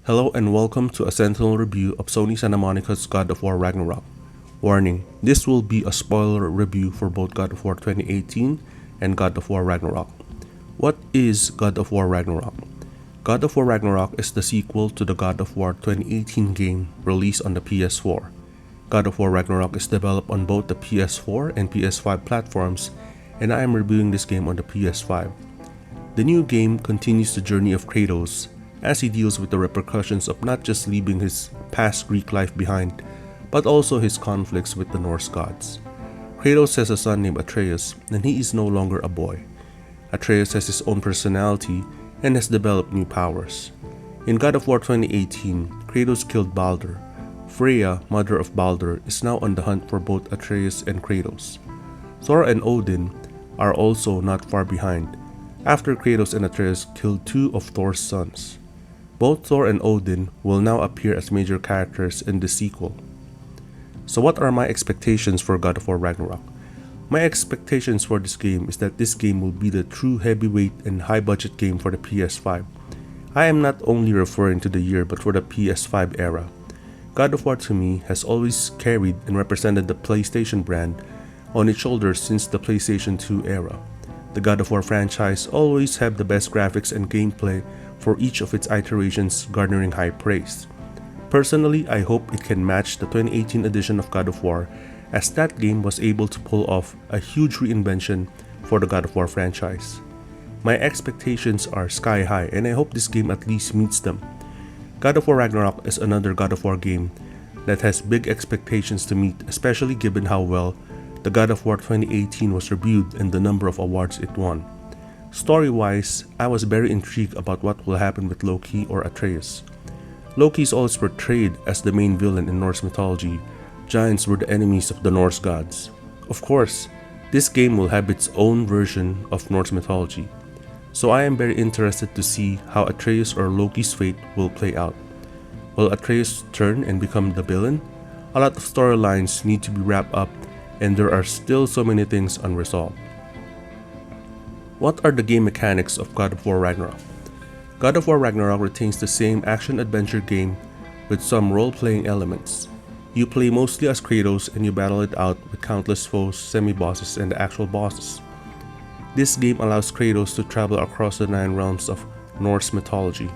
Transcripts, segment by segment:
Hello and welcome to a Sentinel review of Sony Santa Monica's God of War Ragnarok. Warning, this will be a spoiler review for both God of War 2018 and God of War Ragnarok. What is God of War Ragnarok? God of War Ragnarok is the sequel to the God of War 2018 game released on the PS4. God of War Ragnarok is developed on both the PS4 and PS5 platforms, and I am reviewing this game on the PS5. The new game continues the journey of Kratos as he deals with the repercussions of not just leaving his past Greek life behind, but also his conflicts with the Norse gods. Kratos has a son named Atreus, and he is no longer a boy. Atreus has his own personality and has developed new powers. In God of War 2018, Kratos killed Baldur. Freya, mother of Baldur, is now on the hunt for both Atreus and Kratos. Thor and Odin are also not far behind, after Kratos and Atreus killed two of Thor's sons. Both Thor and Odin will now appear as major characters in the sequel. So what are my expectations for God of War Ragnarok? My expectations for this game is that this game will be the true heavyweight and high budget game for the PS5. I am not only referring to the year but for the PS5 era. God of War to me has always carried and represented the PlayStation brand on its shoulders since the PlayStation 2 era. The God of War franchise always have the best graphics and gameplay for each of its iterations, garnering high praise. Personally, I hope it can match the 2018 edition of God of War, as that game was able to pull off a huge reinvention for the God of War franchise. My expectations are sky high, and I hope this game at least meets them. God of War Ragnarok is another God of War game that has big expectations to meet, especially given how well the God of War 2018 was reviewed and the number of awards it won. Story-wise, I was very intrigued about what will happen with Loki or Atreus. Loki is always portrayed as the main villain in Norse mythology. Giants were the enemies of the Norse gods. Of course, this game will have its own version of Norse mythology, so I am very interested to see how Atreus or Loki's fate will play out. Will Atreus turn and become the villain? A lot of storylines need to be wrapped up, and there are still so many things unresolved. What are the game mechanics of God of War Ragnarok? God of War Ragnarok retains the same action-adventure game with some role-playing elements. You play mostly as Kratos and you battle it out with countless foes, semi-bosses, and the actual bosses. This game allows Kratos to travel across the 9 realms of Norse mythology.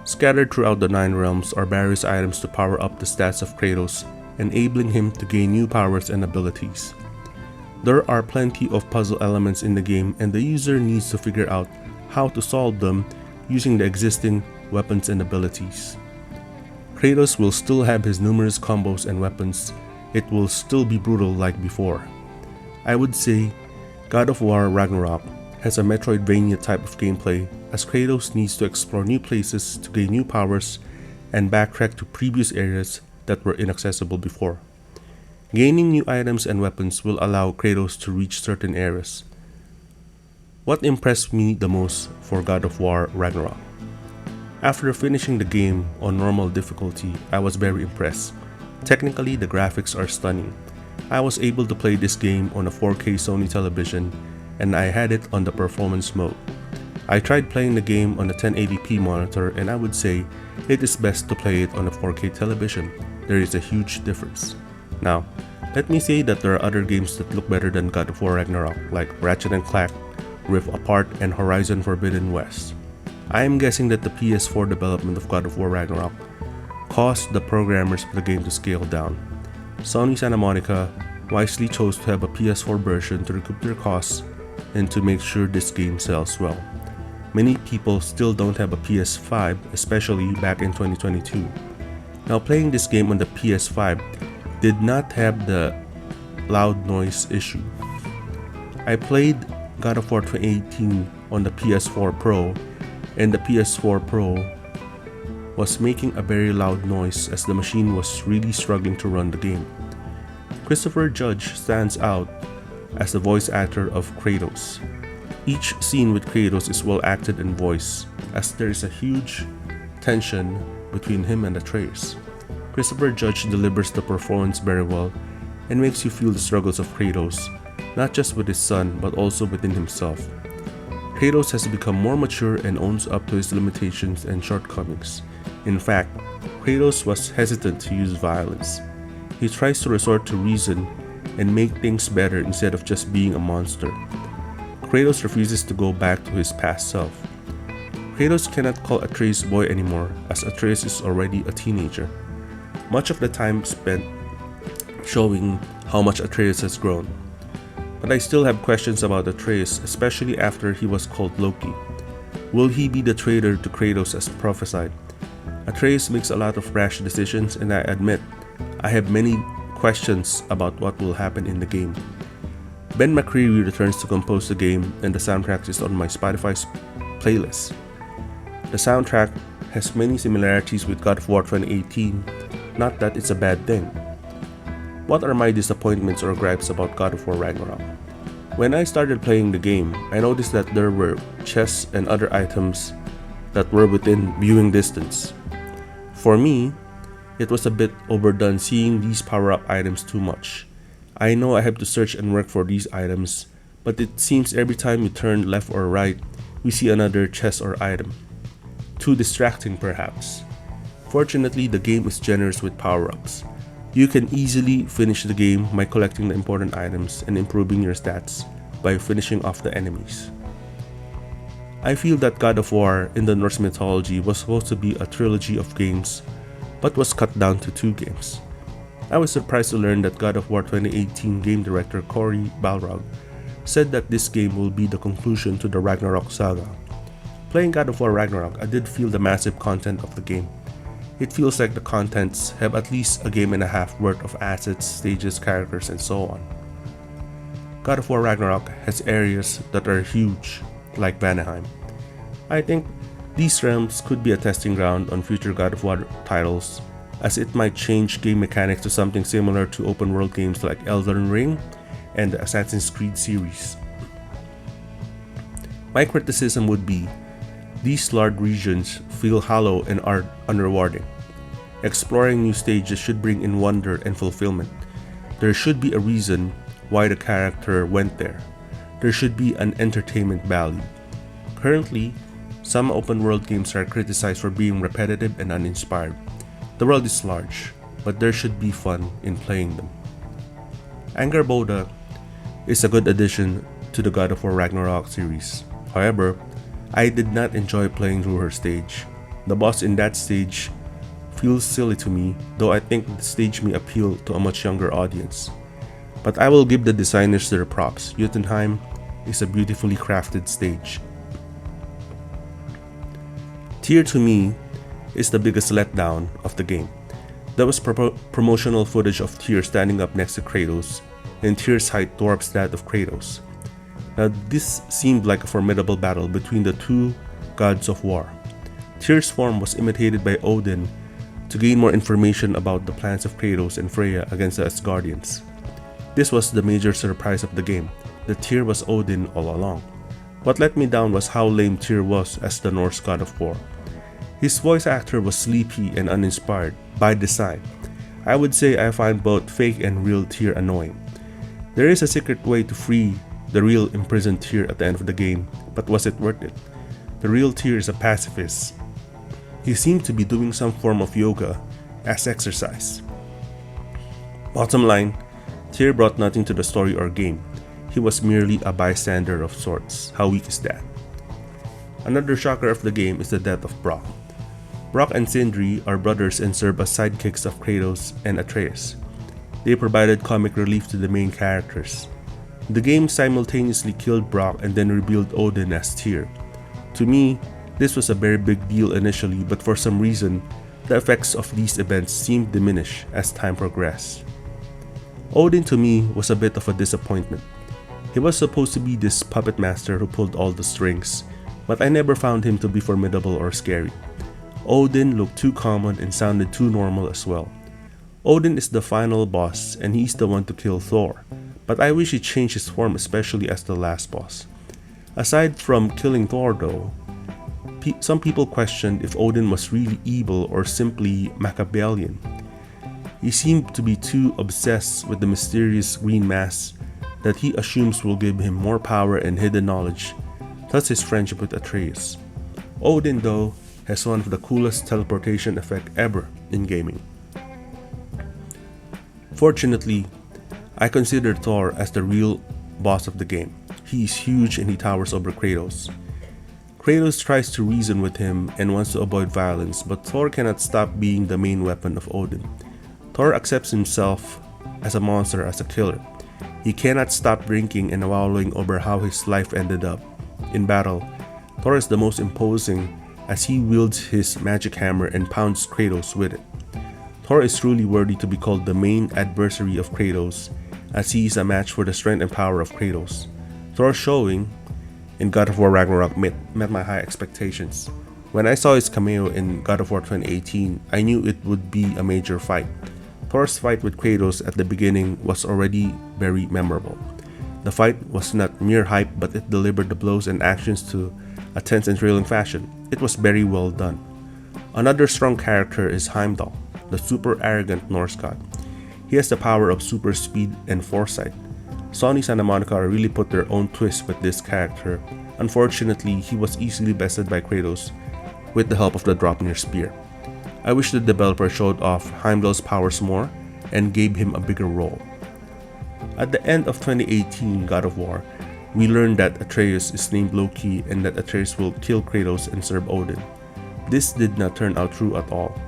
Scattered throughout the 9 realms are various items to power up the stats of Kratos, enabling him to gain new powers and abilities. There are plenty of puzzle elements in the game, and the user needs to figure out how to solve them using the existing weapons and abilities. Kratos will still have his numerous combos and weapons. It will still be brutal like before. I would say God of War Ragnarok has a Metroidvania type of gameplay, as Kratos needs to explore new places to gain new powers and backtrack to previous areas that were inaccessible before. Gaining new items and weapons will allow Kratos to reach certain areas. What impressed me the most for God of War Ragnarok? After finishing the game on normal difficulty, I was very impressed. Technically, the graphics are stunning. I was able to play this game on a 4K Sony television, and I had it on the performance mode. I tried playing the game on a 1080p monitor, and I would say it is best to play it on a 4K television. There is a huge difference. Now, let me say that there are other games that look better than God of War Ragnarok, like Ratchet & Clank, Rift Apart, and Horizon Forbidden West. I am guessing that the PS4 development of God of War Ragnarok caused the programmers of the game to scale down. Sony Santa Monica wisely chose to have a PS4 version to recoup their costs and to make sure this game sells well. Many people still don't have a PS5, especially back in 2022. Now, playing this game on the PS5 did not have the loud noise issue. I played God of War 2018 on the PS4 Pro, and the PS4 Pro was making a very loud noise as the machine was really struggling to run the game. Christopher Judge stands out as the voice actor of Kratos. Each scene with Kratos is well acted and voiced, as there is a huge tension between him and Atreus. Christopher Judge delivers the performance very well and makes you feel the struggles of Kratos, not just with his son but also within himself. Kratos has become more mature and owns up to his limitations and shortcomings. In fact, Kratos was hesitant to use violence. He tries to resort to reason and make things better instead of just being a monster. Kratos refuses to go back to his past self. Kratos cannot call Atreus boy anymore, as Atreus is already a teenager. Much of the time spent showing how much Atreus has grown. But I still have questions about Atreus, especially after he was called Loki. Will he be the traitor to Kratos as prophesied? Atreus makes a lot of rash decisions, and I admit, I have many questions about what will happen in the game. Ben McCreary returns to compose the game, and the soundtrack is on my Spotify playlist. The soundtrack has many similarities with God of War 2018, not that it's a bad thing. What are my disappointments or gripes about God of War Ragnarok? When I started playing the game, I noticed that there were chests and other items that were within viewing distance. For me, it was a bit overdone seeing these power-up items too much. I know I have to search and work for these items, but it seems every time you turn left or right, we see another chest or item. Too distracting perhaps. Fortunately, the game is generous with power-ups. You can easily finish the game by collecting the important items and improving your stats by finishing off the enemies. I feel that God of War in the Norse mythology was supposed to be a trilogy of games, but was cut down to 2 games. I was surprised to learn that God of War 2018 game director Cory Balrog said that this game will be the conclusion to the Ragnarok saga. Playing God of War Ragnarok, I did feel the massive content of the game. It feels like the contents have at least a game and a half worth of assets, stages, characters, and so on. God of War Ragnarok has areas that are huge, like Vanaheim. I think these realms could be a testing ground on future God of War titles, as it might change game mechanics to something similar to open world games like Elden Ring and the Assassin's Creed series. My criticism would be, these large regions feel hollow and are unrewarding. Exploring new stages should bring in wonder and fulfillment. There should be a reason why the character went there. There should be an entertainment value. Currently, some open world games are criticized for being repetitive and uninspired. The world is large, but there should be fun in playing them. Angerboda is a good addition to the God of War Ragnarok series. However, I did not enjoy playing through her stage. The boss in that stage feels silly to me, though I think the stage may appeal to a much younger audience. But I will give the designers their props. Jotunheim is a beautifully crafted stage. Tyr to me is the biggest letdown of the game. There was promotional footage of Tyr standing up next to Kratos, and Tyr's height dwarfs that of Kratos. Now this seemed like a formidable battle between the 2 gods of war. Tyr's form was imitated by Odin to gain more information about the plans of Kratos and Freya against the Asgardians. This was the major surprise of the game, that Tyr was Odin all along. What let me down was how lame Tyr was as the Norse god of war. His voice actor was sleepy and uninspired, by design. I would say I find both fake and real Tyr annoying. There is a secret way to free the real imprisoned Tyr at the end of the game, but was it worth it? The real Tyr is a pacifist. He seemed to be doing some form of yoga as exercise. Bottom line, Tyr brought nothing to the story or game. He was merely a bystander of sorts. How weak is that? Another shocker of the game is the death of Brok. Brok and Sindri are brothers and serve as sidekicks of Kratos and Atreus. They provided comic relief to the main characters. The game simultaneously killed Brok and then revealed Odin as Tyr. To me, this was a very big deal initially, but for some reason, the effects of these events seemed diminished as time progressed. Odin to me was a bit of a disappointment. He was supposed to be this puppet master who pulled all the strings, but I never found him to be formidable or scary. Odin looked too common and sounded too normal as well. Odin is the final boss and he's the one to kill Thor, but I wish he changed his form, especially as the last boss. Aside from killing Thor though, some people questioned if Odin was really evil or simply Machiavellian. He seemed to be too obsessed with the mysterious green mass that he assumes will give him more power and hidden knowledge, thus his friendship with Atreus. Odin though has one of the coolest teleportation effects ever in gaming. Fortunately, I consider Thor as the real boss of the game. He is huge and he towers over Kratos. Kratos tries to reason with him and wants to avoid violence, but Thor cannot stop being the main weapon of Odin. Thor accepts himself as a monster, as a killer. He cannot stop drinking and wallowing over how his life ended up. In battle, Thor is the most imposing as he wields his magic hammer and pounds Kratos with it. Thor is truly worthy to be called the main adversary of Kratos, as he is a match for the strength and power of Kratos. Thor's showing in God of War Ragnarok met my high expectations. When I saw his cameo in God of War 2018, I knew it would be a major fight. Thor's fight with Kratos at the beginning was already very memorable. The fight was not mere hype, but it delivered the blows and actions to a tense and thrilling fashion. It was very well done. Another strong character is Heimdall, the super arrogant Norse god. He has the power of super speed and foresight. Sony Santa Monica really put their own twist with this character. Unfortunately, he was easily bested by Kratos with the help of the Draupnir spear. I wish the developer showed off Heimdall's powers more and gave him a bigger role. At the end of 2018 God of War, we learned that Atreus is named Loki and that Atreus will kill Kratos and serve Odin. This did not turn out true at all,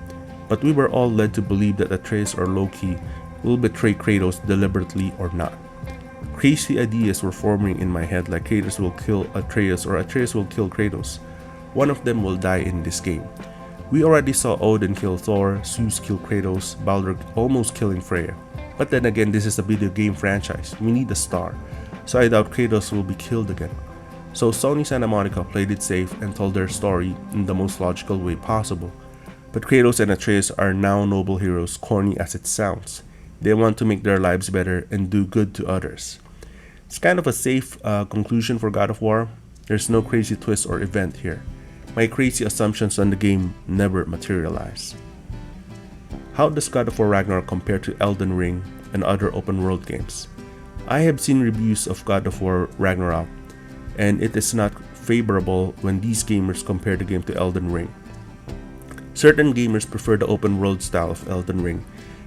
but we were all led to believe that Atreus or Loki will betray Kratos deliberately or not. Crazy ideas were forming in my head, like Kratos will kill Atreus or Atreus will kill Kratos. One of them will die in this game. We already saw Odin kill Thor, Zeus kill Kratos, Baldur almost killing Freya. But then again, this is a video game franchise. We need a star, so I doubt Kratos will be killed again. So Sony Santa Monica played it safe and told their story in the most logical way possible. But Kratos and Atreus are now noble heroes, corny as it sounds. They want to make their lives better and do good to others. It's kind of a safe conclusion for God of War. There's no crazy twist or event here. My crazy assumptions on the game never materialize. How does God of War Ragnarok compare to Elden Ring and other open world games? I have seen reviews of God of War Ragnarok, and it is not favorable when these gamers compare the game to Elden Ring. Certain gamers prefer the open world style of Elden Ring.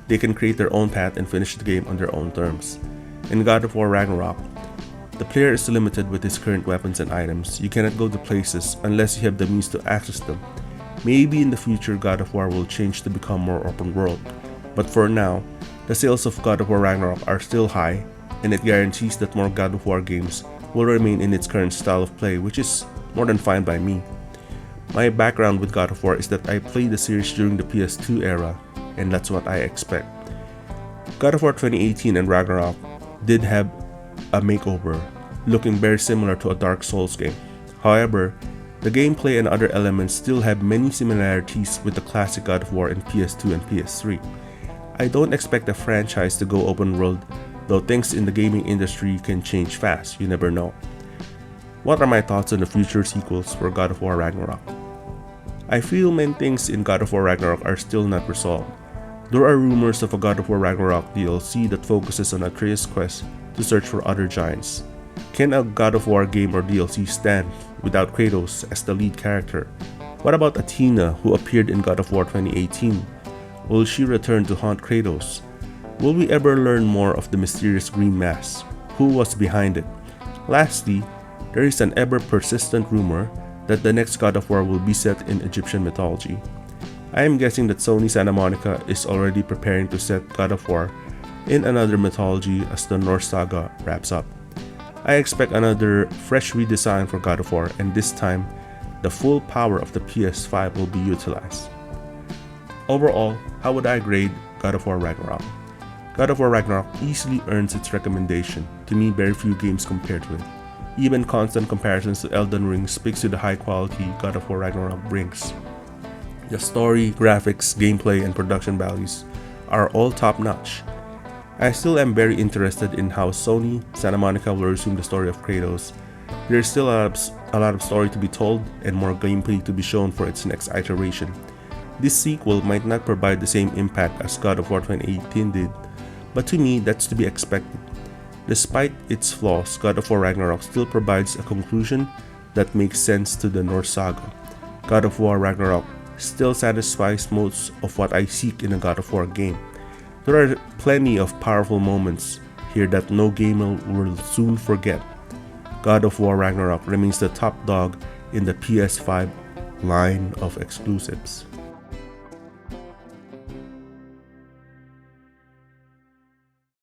They can create their own path and finish the game on their own terms. In God of War Ragnarok, the player is limited with his current weapons and items. You cannot go to places unless you have the means to access them. Maybe in the future God of War will change to become more open world, but for now, the sales of God of War Ragnarok are still high, and it guarantees that more God of War games will remain in its current style of play, which is more than fine by me. My background with God of War is that I played the series during the PS2 era, and that's what I expect. God of War 2018 and Ragnarok did have a makeover, looking very similar to a Dark Souls game. However, the gameplay and other elements still have many similarities with the classic God of War in PS2 and PS3. I don't expect the franchise to go open world, though things in the gaming industry can change fast, you never know. What are my thoughts on the future sequels for God of War Ragnarok? I feel many things in God of War Ragnarok are still not resolved. There are rumors of a God of War Ragnarok DLC that focuses on Atreus' quest to search for other giants. Can a God of War game or DLC stand without Kratos as the lead character? What about Athena, who appeared in God of War 2018? Will she return to haunt Kratos? Will we ever learn more of the mysterious green mass? Who was behind it? Lastly, there is an ever-persistent rumor that the next God of War will be set in Egyptian mythology. I am guessing that Sony Santa Monica is already preparing to set God of War in another mythology as the Norse saga wraps up. I expect another fresh redesign for God of War, and this time, the full power of the PS5 will be utilized. Overall, how would I grade God of War Ragnarok? God of War Ragnarok easily earns its recommendation. To me, very few games compare to it. Even constant comparisons to Elden Ring speaks to the high quality God of War Ragnarok brings. The story, graphics, gameplay, and production values are all top-notch. I still am very interested in how Sony Santa Monica will resume the story of Kratos. There is still a lot of story to be told and more gameplay to be shown for its next iteration. This sequel might not provide the same impact as God of War 2018 did, but to me that's to be expected. Despite its flaws, God of War Ragnarok still provides a conclusion that makes sense to the Norse saga. God of War Ragnarok still satisfies most of what I seek in a God of War game. There are plenty of powerful moments here that no gamer will soon forget. God of War Ragnarok remains the top dog in the PS5 line of exclusives.